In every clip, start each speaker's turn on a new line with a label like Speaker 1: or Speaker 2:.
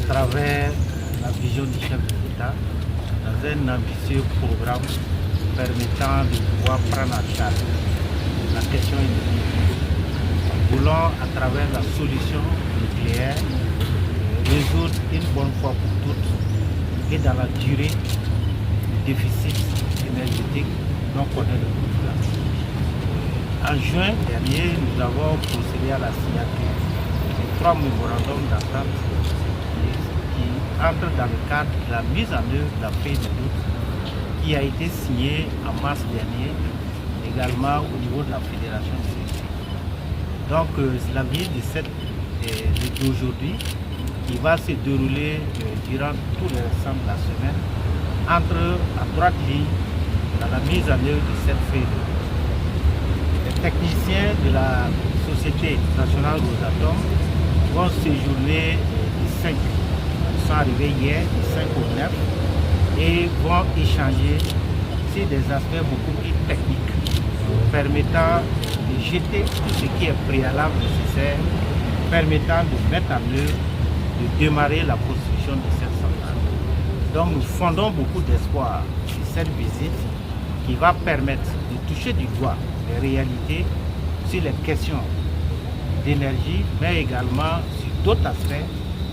Speaker 1: travers la vision du chef de l'État dans un ambitieux programme permettant de pouvoir prendre en charge la question énergétique. Nous voulons, à travers la solution nucléaire, résoudre une bonne fois pour toutes et dans la durée le déficit énergétique dont connaît le Burkina. En juin dernier, nous avons procédé à la signature de 3 mémorandums d'entente qui entrent dans le cadre de la mise en œuvre de la feuille de route qui a été signée en mars dernier, également au niveau de la Fédération de l'électricité. Donc, la visite d'aujourd'hui qui va se dérouler durant tout le restant de la semaine entre à droite ligne dans la mise en œuvre de cette feuille de route. Les techniciens de la Société nationale Rosatom vont séjourner du 5. Ils sont arrivés hier, du 5 au 9, et vont échanger sur des aspects beaucoup plus techniques, permettant de jeter tout ce qui est préalable nécessaire, permettant de mettre en œuvre, de démarrer la construction de cette centrale. Donc nous fondons beaucoup d'espoir sur cette visite qui va permettre de toucher du doigt les réalités sur les questions d'énergie, mais également sur d'autres aspects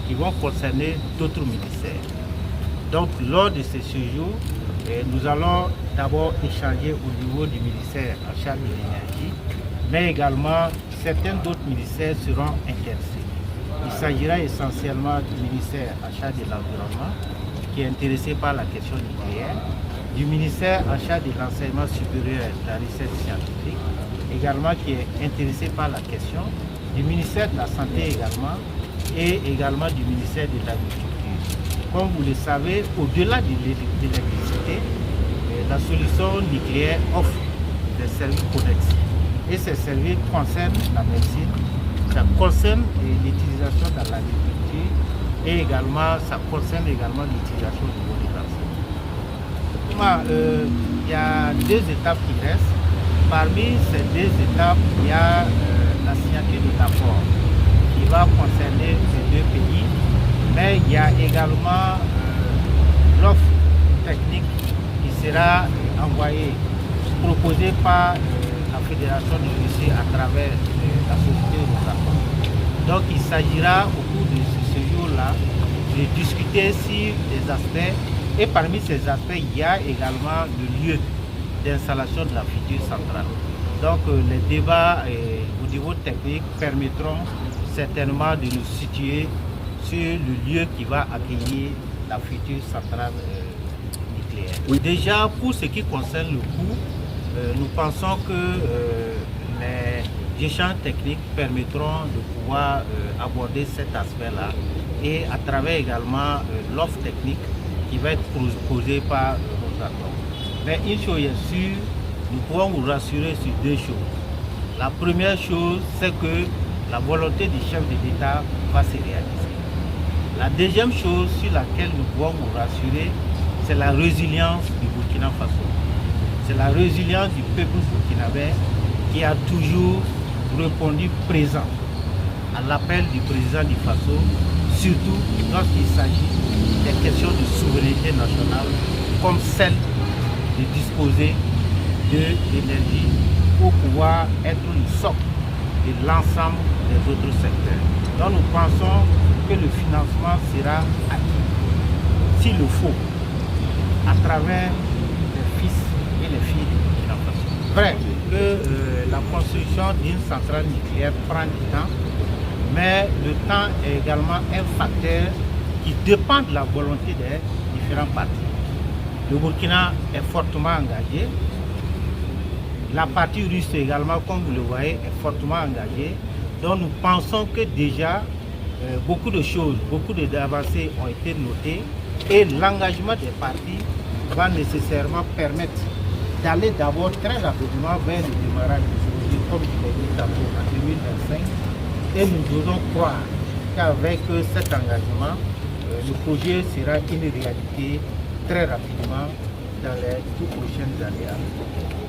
Speaker 1: qui vont concerner d'autres ministères. Donc lors de ce séjour, nous allons d'abord échanger au niveau du ministère en charge de l'énergie, mais également certains d'autres ministères seront intéressés. Il s'agira essentiellement du ministère en charge de l'environnement, qui est intéressé par la question nucléaire, du ministère en charge de l'enseignement supérieur et de la recherche scientifique, également qui est intéressé par la question, du ministère de la Santé également, et également du ministère de l'Agriculture. Comme vous le savez, au-delà de l'électricité, la solution nucléaire offre des services connexes. Et ces services concernent la médecine, ça concerne l'utilisation dans l'agriculture et également ça concerne également l'utilisation du niveau de l'enseignement. Il y a 2 étapes qui restent. Parmi ces 2 étapes, il y a la signature de l'accord qui va concerner ces 2 pays. Mais il y a également l'offre technique qui sera envoyée, proposée par la Fédération de Russie à travers la société Rosatom. Donc il s'agira au cours de ce séjour-là de discuter sur des aspects, et parmi ces aspects, il y a également le lieu d'installation de la future centrale. Donc les débats au niveau technique permettront certainement de nous situer sur le lieu qui va accueillir la future centrale nucléaire. Oui. Déjà, pour ce qui concerne le coût, nous pensons que les échanges techniques permettront de pouvoir aborder cet aspect-là et à travers également l'offre technique qui va être posée par Rosatom. Mais une chose est sûre, nous pouvons vous rassurer sur 2 choses. La première chose, c'est que la volonté du chef de l'État va se réaliser. La deuxième chose sur laquelle nous pouvons vous rassurer, c'est la résilience du Burkina Faso. C'est la résilience du peuple burkinabé qui a toujours répondu présent à l'appel du président du Faso, surtout lorsqu'il s'agit des questions de souveraineté nationale, comme celle de disposer de l'énergie pour pouvoir être le socle de l'ensemble des autres secteurs. Donc nous pensons que le financement sera acquis, s'il le faut, à travers les fils et les filles du Burkina Faso. Vrai que la construction d'une centrale nucléaire prend du temps, mais le temps est également un facteur qui dépend de la volonté des différents partis. Le Burkina est fortement engagé. La partie russe également, comme vous le voyez, est fortement engagée. Donc nous pensons que déjà beaucoup de choses, beaucoup d'avancées ont été notées et l'engagement des partis va nécessairement permettre d'aller d'abord très rapidement vers le démarrage du projet, comme je l'ai dit tantôt, en 2025. Et nous devons croire qu'avec cet engagement, le projet sera une réalité très rapidement dans les toutes prochaines années.